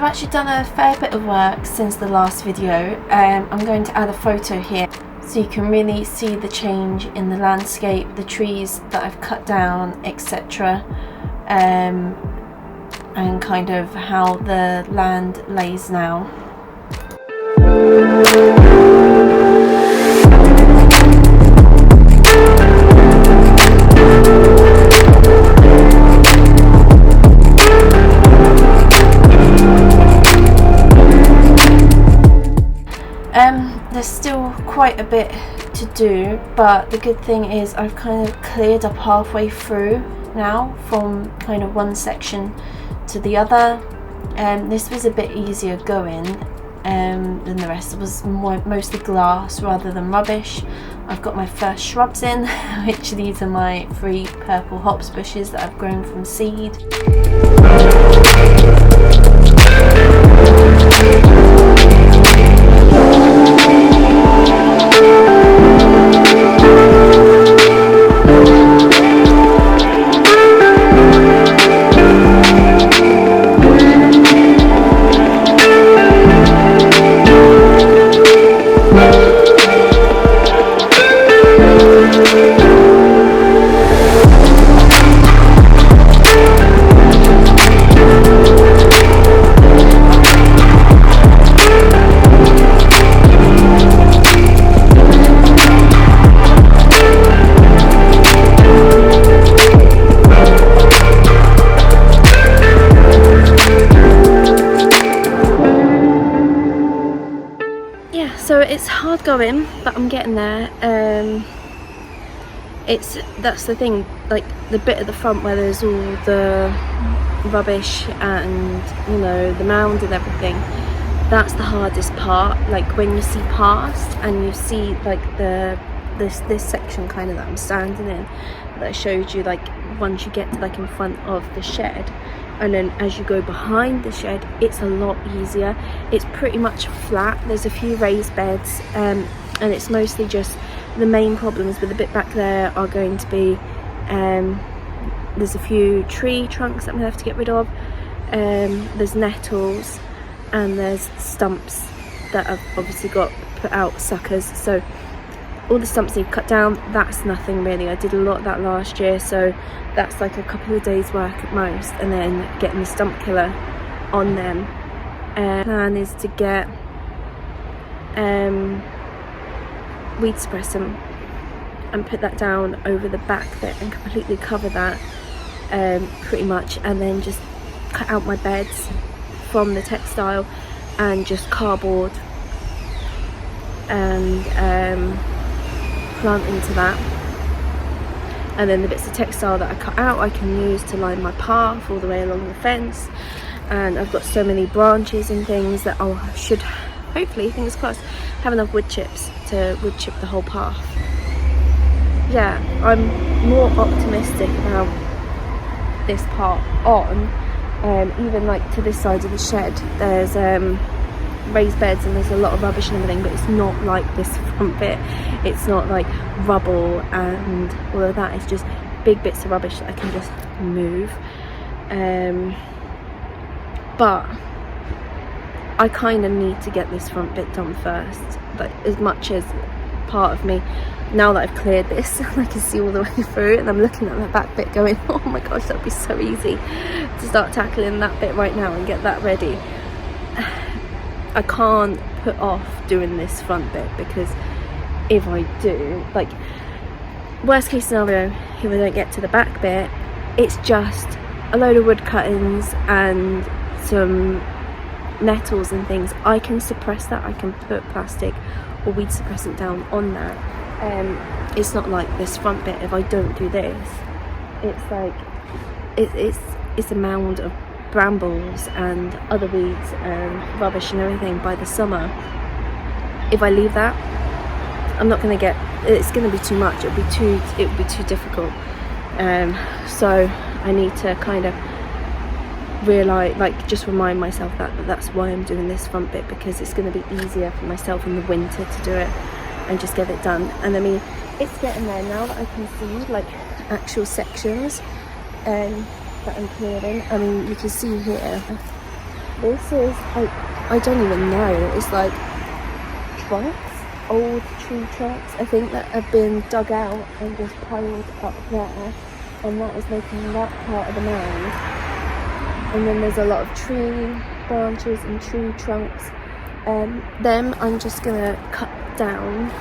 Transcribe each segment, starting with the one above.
actually done a fair bit of work since the last video. I'm going to add a photo here so you can really see the change in the landscape, the trees that I've cut down, etc. And kind of how the land lays now. There's still quite a bit to do, but the good thing is I've kind of cleared up halfway through now from kind of one section to the other. This was a bit easier going than the rest. It was mostly glass rather than rubbish. I've got my first shrubs in, which these are my 3 purple hops bushes that I've grown from seed. So it's hard going, but I'm getting there. That's the thing, like the bit at the front where there's all the rubbish and, you know, the mound and everything. That's the hardest part. Like when you see past and you see like this section kind of that I'm standing in, that I showed you, like once you get to like in front of the shed. And then as you go behind the shed, it's a lot easier. It's pretty much flat. There's a few raised beds, and it's mostly just the main problems with the bit back there are going to be there's a few tree trunks that I'm gonna have to get rid of. There's nettles and there's stumps that I've obviously got put out suckers. So all the stumps need cut down. That's nothing really. I did a lot of that last year, so that's like a couple of days work at most, and then getting the stump killer on them. Plan is to get weed suppressant and put that down over the back bit and completely cover that pretty much, and then just cut out my beds from the textile and just cardboard and plant into that. And then the bits of textile that I cut out I can use to line my path all the way along the fence. And I've got so many branches and things that I should hopefully, fingers crossed, have enough wood chips to wood chip the whole path. Yeah, I'm more optimistic about this part on. Even like to this side of the shed, there's raised beds and there's a lot of rubbish and everything, but it's not like this front bit. It's not like rubble and all of that. It's just big bits of rubbish that I can just move. But I kind of need to get this front bit done first. But as much as part of me, now that I've cleared this, I can see all the way through, and I'm looking at that back bit going, oh my gosh, that'd be so easy to start tackling that bit right now and get that ready. I can't put off doing this front bit, because if I do, like, worst case scenario, if I don't get to the back bit, it's just a load of wood cuttings and some nettles and things. I can suppress that. I can put plastic or weed suppressant down on that. It's not like this front bit. If I don't do this, it's like it's a mound of brambles and other weeds and rubbish and everything by the summer. If I leave that, I'm not going to get, it's going to be too much. It would be too difficult. So I need to kind of realize, like, just remind myself that that's why I'm doing this front bit, because it's going to be easier for myself in the winter to do it and just get it done. And I mean, it's getting there now that I can see like actual sections that I'm clearing. I mean, you can see here This is, I don't even know, it's like trunks, old tree trunks, I think, that have been dug out and just piled up there, and that is making that part of the mound. And then there's a lot of tree branches and tree trunks. Them I'm just gonna cut down,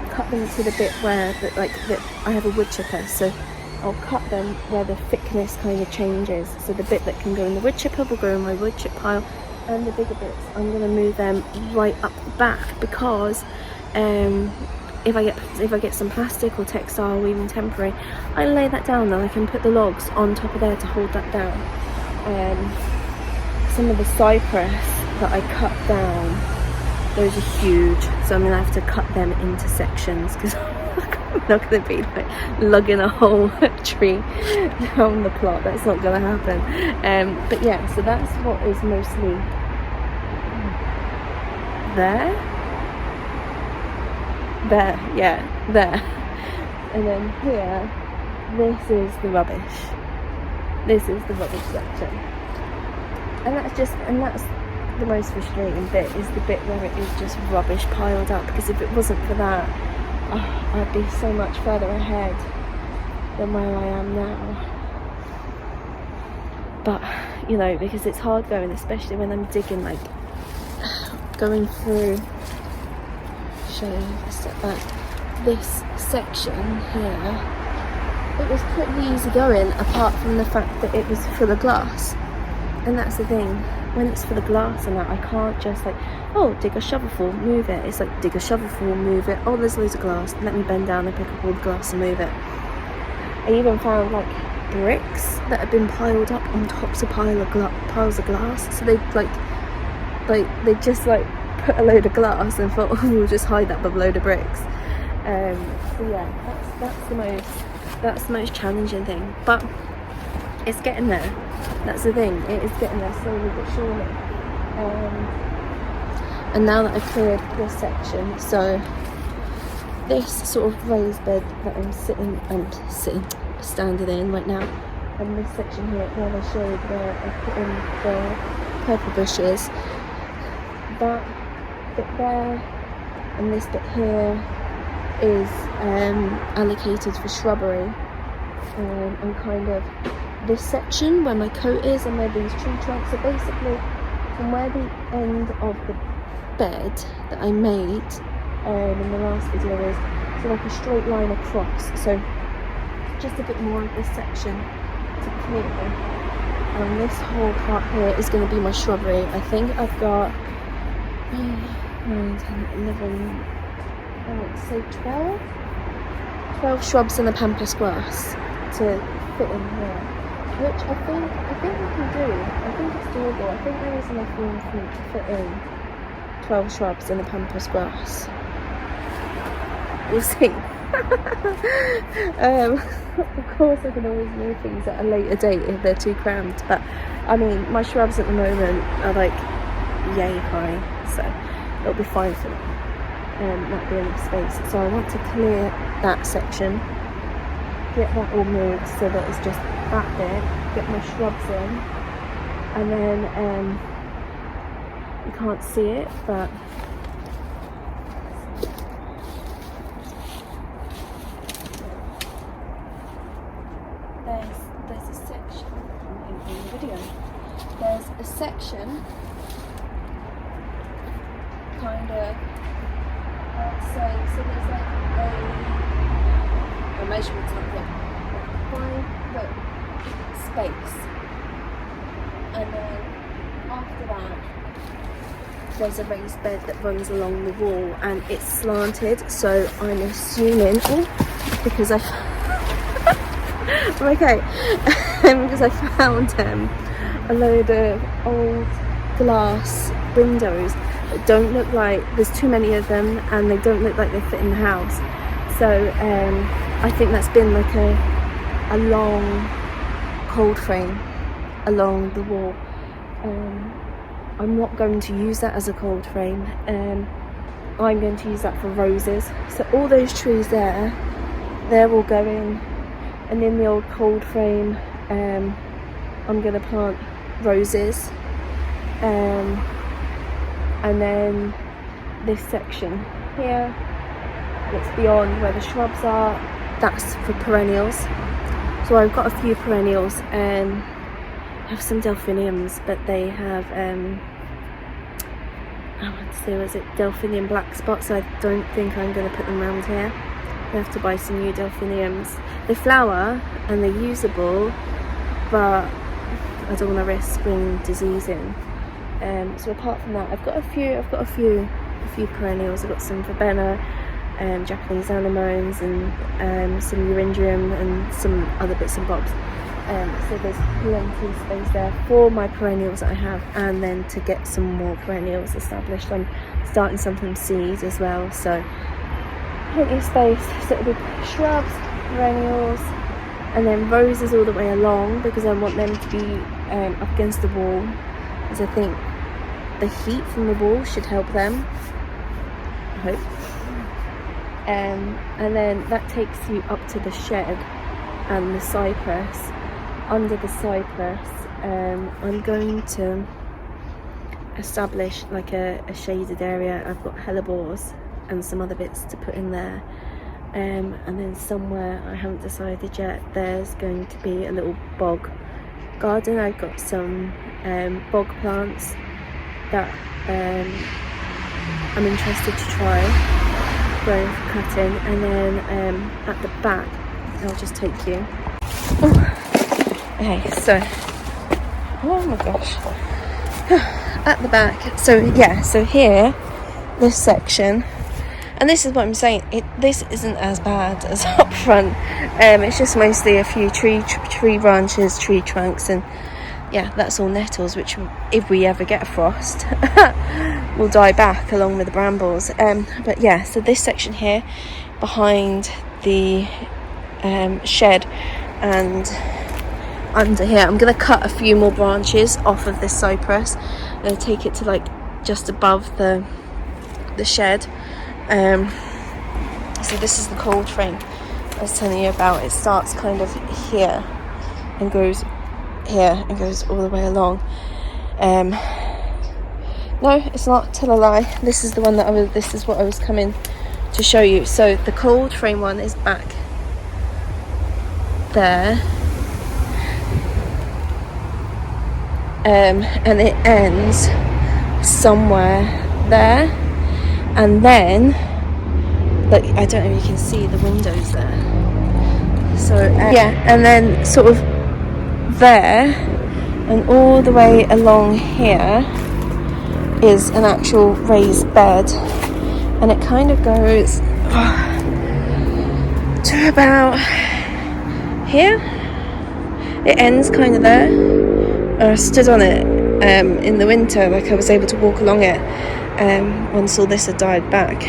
cut them to the bit where I have a wood chipper, so I'll cut them where the thickness kind of changes. So the bit that can go in the wood chipper will go in my wood chip pile, and the bigger bits I'm gonna move them right up the back, because if I get some plastic or textile or even temporary, I lay that down, then I can put the logs on top of there to hold that down. Some of the cypress that I cut down, those are huge, so I'm gonna have to cut them into sections, because I'm not gonna be like lugging a whole tree down the plot. That's not gonna happen. But yeah, so that's what is mostly there, and then here, this is the rubbish. This is the rubbish section, and that's the most frustrating bit, is the bit where it is just rubbish piled up, because if it wasn't for that, I'd be so much further ahead than where I am now. But you know, because it's hard going, especially when I'm digging, like going through, show you a step back, this section here, it was pretty easy going, apart from the fact that it was full of glass. And that's the thing, when it's full of glass and that, I can't just like, oh, dig a shovelful, move it. It's like, dig a shovelful, move it. Oh, there's loads of glass, let me bend down and pick up all the glass and move it. I even found like bricks that had been piled up on tops of piles of glass. So they they just like put a load of glass and thought, oh, we'll just hide that with a load of bricks. So yeah, that's the most challenging thing, but it's getting there. That's the thing, it is getting there slowly but surely. And now that I've cleared this section, so this sort of raised bed that I'm standing in right now, and this section here where I showed where I put in the purple bushes, that bit there and this bit here is allocated for shrubbery, and kind of this section where my coat is and where these tree trunks are, basically from where the end of the bed that I made in the last video is, so like a straight line across, so just a bit more of this section to clear, and this whole part here is going to be my shrubbery. I think I've got 9, 10, 11, I want to say 12 shrubs and a pampas grass to fit in here, which I think we can do. I think it's doable. I think there is enough room for me to fit in 12 shrubs and a pampas grass. We'll see. Of course I can always move things at a later date if they're too cramped, but I mean, my shrubs at the moment are like yay high, so it'll be fine for them. That'll be enough space. So I want to clear that section, get that all moved so that it's just that bit, get my shrubs in, and then you can't see it, but there's a section in the video. There's a section kind of so there's like a measurement something, 5 foot space, and then after that there's a raised bed that runs along the wall and it's slanted, so I'm assuming because I'm okay because I found a load of old glass windows that don't look like, there's too many of them and they don't look like they fit in the house, so I think that's been like a long cold frame along the wall. I'm not going to use that as a cold frame, I'm going to use that for roses, so all those trees there, they're all going, and in the old cold frame I'm going to plant roses, and then this section here that's beyond where the shrubs are, that's for perennials. So I've got a few perennials, I have some delphiniums, but they have was it delphinium black spot, so I don't think I'm going to put them around here. I have to buy some new delphiniums. They flower and they're usable, but I don't want to risk bringing disease in. So apart from that, I've got a few perennials. I've got some verbena, Japanese anemones, and some euryndrium and some other bits and bobs. So there's plenty of space there for my perennials that I have, and then to get some more perennials established. I'm starting some from seed as well, so plenty of space. So it'll be shrubs, perennials, and then roses all the way along, because I want them to be up against the wall, as I think the heat from the wall should help them, I hope. And then that takes you up to the shed and the cypress. Under the cypress, I'm going to establish like a shaded area. I've got hellebores and some other bits to put in there, and then somewhere, I haven't decided yet, there's going to be a little bog garden. I've got some bog plants that I'm interested to try growing for cutting. And then at the back, I'll just take you. Okay, so, oh my gosh, at the back, so yeah, so here, this section, and this is what I'm saying, this isn't as bad as up front. It's just mostly a few tree branches, tree trunks, and yeah, that's all nettles, which if we ever get a frost will die back along with the brambles. But yeah, so this section here behind the shed and under here, I'm going to cut a few more branches off of this cypress. I'm going to take it to like just above the shed. So this is the cold frame I was telling you about. It starts kind of here and goes here and goes all the way along. No, it's not, tell a lie. This is the one this is what I was coming to show you. So the cold frame one is back there. And it ends somewhere there, and then, like, I don't know if you can see the windows there, so yeah, and then sort of there and all the way along here is an actual raised bed, and it kind of goes to about here. It ends kind of there. I stood on it in the winter, like I was able to walk along it once all this had died back.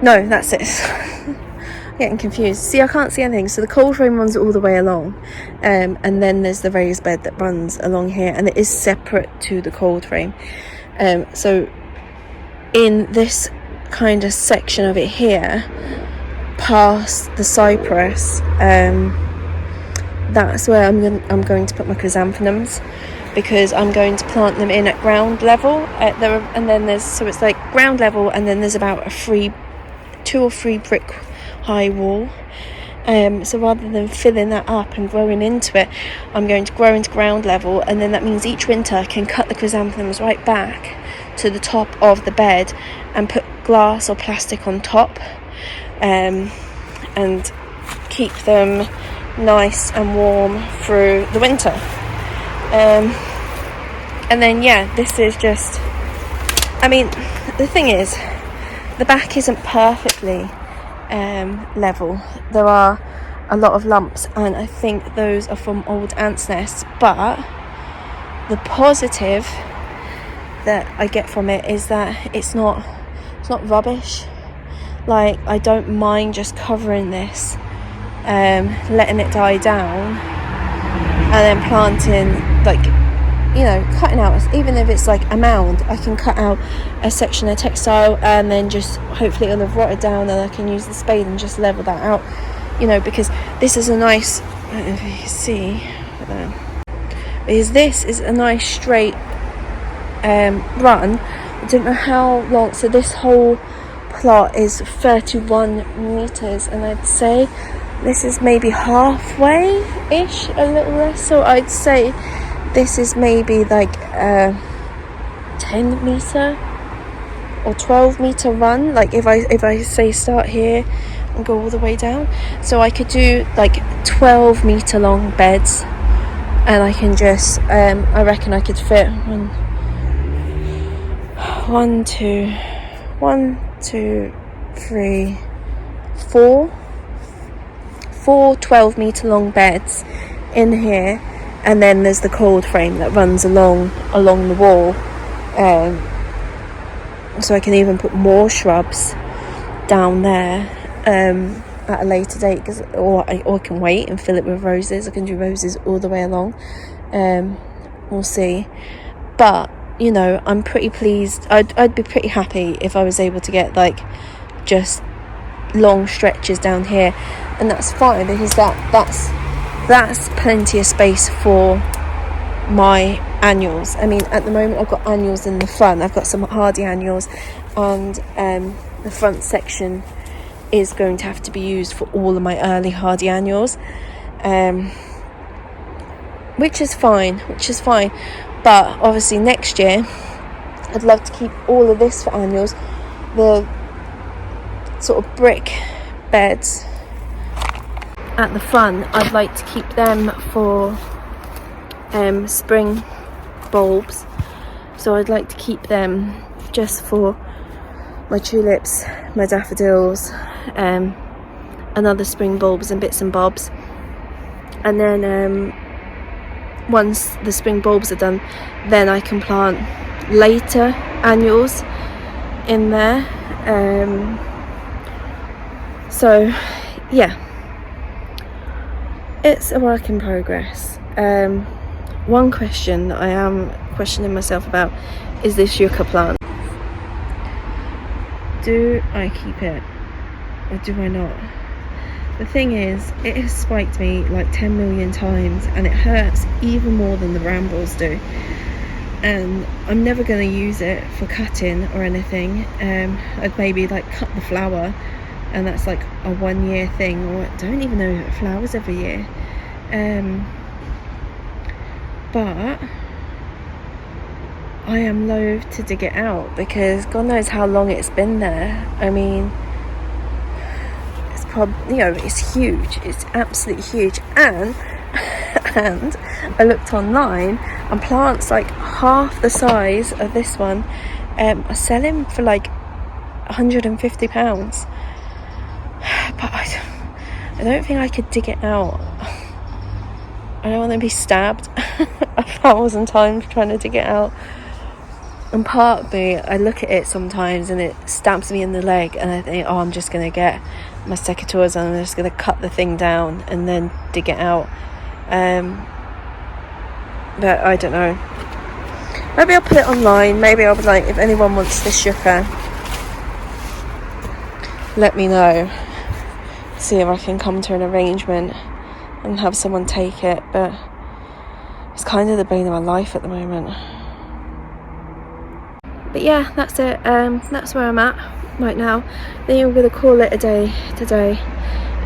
No, that's it. I'm getting confused. See, I can't see anything. So the cold frame runs all the way along, and then there's the raised bed that runs along here, and it is separate to the cold frame. So in this kind of section of it here, past the cypress, that's where I'm going to put my chrysanthemums, because I'm going to plant them in at ground level. And then so it's like ground level, and then there's about a 2 or 3 brick high wall. So rather than filling that up and growing into it, I'm going to grow into ground level, and then that means each winter I can cut the chrysanthemums right back to the top of the bed and put glass or plastic on top, and keep them nice and warm through the winter. And then yeah, this is just, I mean, the thing is, the back isn't perfectly level. There are a lot of lumps, and I think those are from old ants' nests, but the positive that I get from it is that it's not rubbish. Like, I don't mind just covering this, letting it die down, and then planting, like, you know, cutting out, even if it's like a mound, I can cut out a section of textile, and then just hopefully it'll have rotted down, and I can use the spade and just level that out, you know, because this is a nice, I don't know if you can see, because this is a nice straight run. I don't know how long, so this whole plot is 31 meters, and I'd say this is maybe halfway-ish, a little less, so I'd say this is maybe like a 10 meter or 12 meter run. Like if I say start here and go all the way down, so I could do like 12 meter long beds, and I can just I reckon I could fit one, two, 3, 4 12 meter long beds in here, and then there's the cold frame that runs along the wall, so I can even put more shrubs down there at a later date, or I can wait and fill it with roses. I can do roses all the way along. We'll see, but you know, I'm pretty pleased. I'd be pretty happy if I was able to get like just long stretches down here, and that's fine, because that's plenty of space for my annuals. I mean, at the moment I've got annuals in the front. I've got some hardy annuals, and the front section is going to have to be used for all of my early hardy annuals, which is fine. But obviously next year I'd love to keep all of this for annuals. The sort of brick beds at the front, I'd like to keep them for spring bulbs, so I'd like to keep them just for my tulips, my daffodils, and other spring bulbs and bits and bobs. And then once the spring bulbs are done, then I can plant later annuals in there. So yeah, it's a work in progress. One question that I am questioning myself about is this yucca plant. Do I keep it or do I not? The thing is, it has spiked me like 10 million times, and it hurts even more than the brambles do, and I'm never going to use it for cutting or anything. I'd maybe like cut the flower, and that's like a 1 year thing, or I don't even know if it flowers every year. But I am loath to dig it out, because God knows how long it's been there. I mean, it's probably, you know, it's huge, it's absolutely huge. And I looked online, and plants like half the size of this one are selling for like £150. But I don't think I could dig it out. I don't want to be stabbed 1,000 times trying to dig it out. And part of me, I look at it sometimes and it stabs me in the leg, and I think, oh, I'm just going to get my secateurs and I'm just going to cut the thing down and then dig it out. But I don't know. Maybe I'll put it online. Maybe I'll be like, if anyone wants this yucca, let me know. See if I can come to an arrangement and have someone take it. But it's kind of the bane of my life at the moment. But yeah, that's it. That's where I'm at right now. Then I'm going to call it a day today.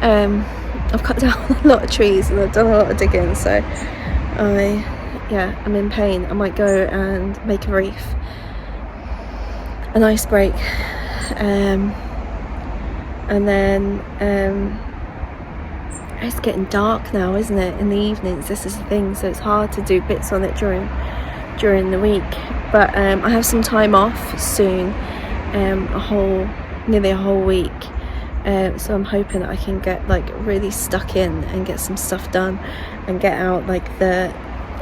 I've cut down a lot of trees and I've done a lot of digging, so I'm in pain. I might go and make a reef, an ice break, and then it's getting dark now, isn't it, in the evenings? This is the thing, so it's hard to do bits on it during the week. But I have some time off soon, nearly a whole week, so I'm hoping that I can get like really stuck in and get some stuff done and get out like the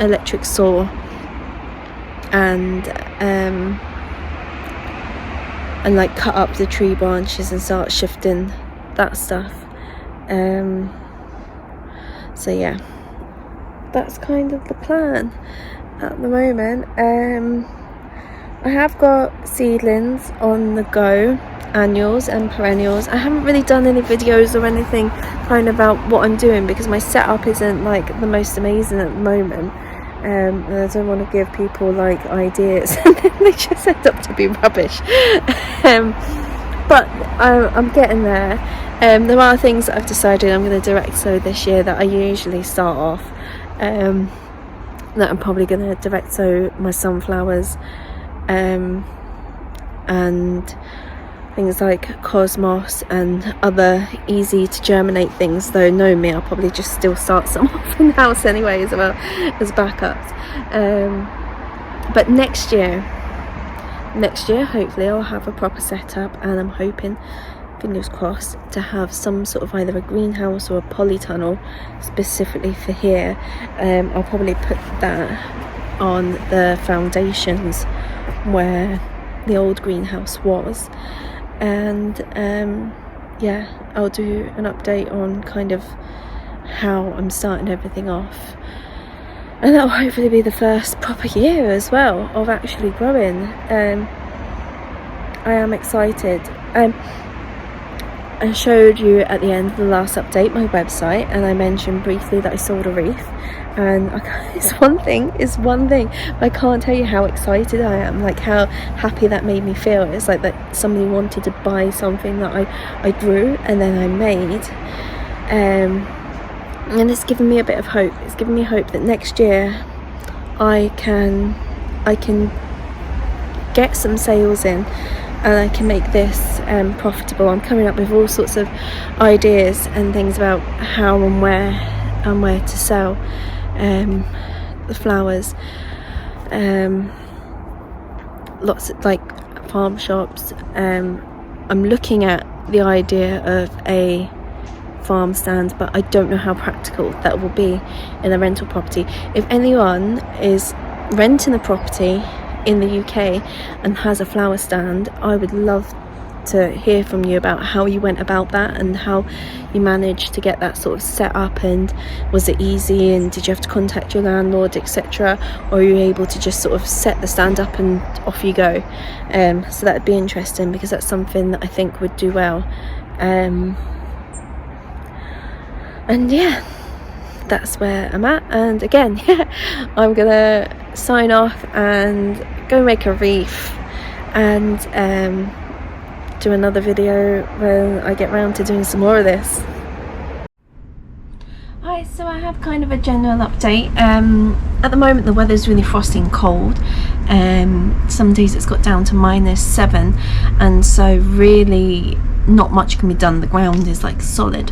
electric saw and like cut up the tree branches and start shifting that stuff. So yeah, that's kind of the plan at the moment. I have got seedlings on the go, annuals and perennials. I haven't really done any videos or anything kind of about what I'm doing because my setup isn't like the most amazing at the moment. and I don't want to give people like ideas and then they just end up to be rubbish. But I'm getting there. There are things that I've decided I'm going to direct sow this year that I usually start off, that I'm probably going to direct sow my sunflowers, and things like cosmos and other easy to germinate things. Though knowing me, I'll probably just still start some off in the house anyway, as well as backups. But next year hopefully I'll have a proper setup, and I'm hoping, fingers crossed, to have some sort of either a greenhouse or a polytunnel specifically for here. I'll probably put that on the foundations where the old greenhouse was, and yeah, I'll do an update on kind of how I'm starting everything off, and that'll hopefully be the first proper year as well of actually growing. I am excited. I showed you at the end of the last update my website, and I mentioned briefly that I sold a wreath, and it's one thing, but I can't tell you how excited I am, like how happy that made me feel. It's like that somebody wanted to buy something that I grew and then I made, and it's given me a bit of hope. It's given me hope that next year I can get some sales in, and I can make this profitable. I'm coming up with all sorts of ideas and things about how and where to sell the flowers. Lots of like farm shops. I'm looking at the idea of a farm stand, but I don't know how practical that will be in a rental property. If anyone is renting a property in the UK and has a flower stand, I would love to hear from you about how you went about that and how you managed to get that sort of set up, and was it easy, and did you have to contact your landlord, etc., or are you able to just sort of set the stand up and off you go? So that would be interesting, because that's something that I think would do well. And yeah, that's where I'm at. And again, I'm gonna sign off and go make a wreath, and do another video when I get round to doing some more of this. Hi, so I have kind of a general update. At the moment the weather's really frosty and cold. Some days it's got down to -7, and so really not much can be done. The ground is like solid.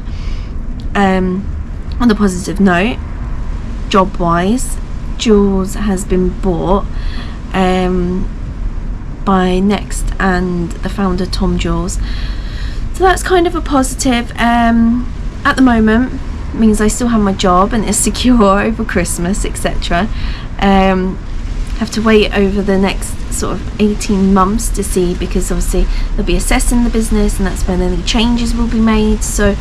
On the positive note, job wise, Jules has been bought by Next and the founder Tom Jules, so that's kind of a positive. At the moment means I still have my job and it's secure over Christmas, etc. Have to wait over the next sort of 18 months to see, because obviously they'll be assessing the business and that's when any changes will be made. So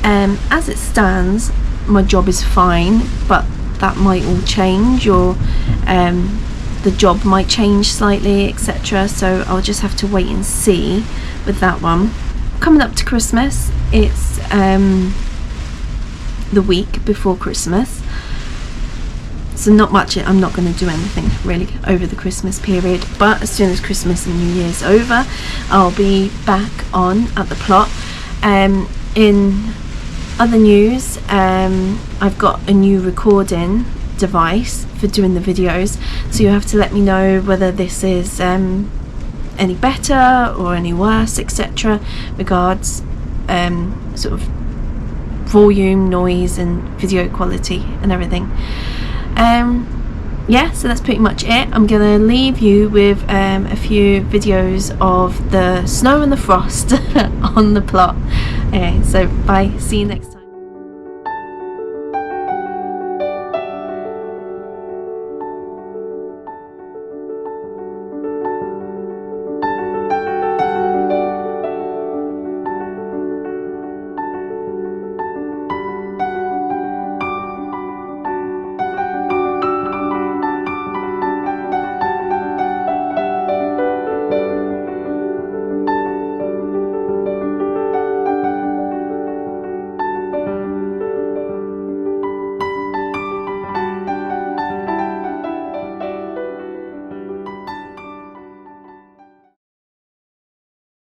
as it stands, my job is fine, but that might all change, or the job might change slightly, etc. So I'll just have to wait and see with that one. Coming up to Christmas, it's the week before Christmas, so not much. I'm not going to do anything really over the Christmas period, but as soon as Christmas and New Year's over, I'll be back on at the plot. In other news, I've got a new recording device for doing the videos, so you have to let me know whether this is any better or any worse, etc., regards sort of volume, noise and video quality and everything. Yeah, so that's pretty much it. I'm gonna leave you with a few videos of the snow and the frost on the plot. Okay, so bye, see you next time.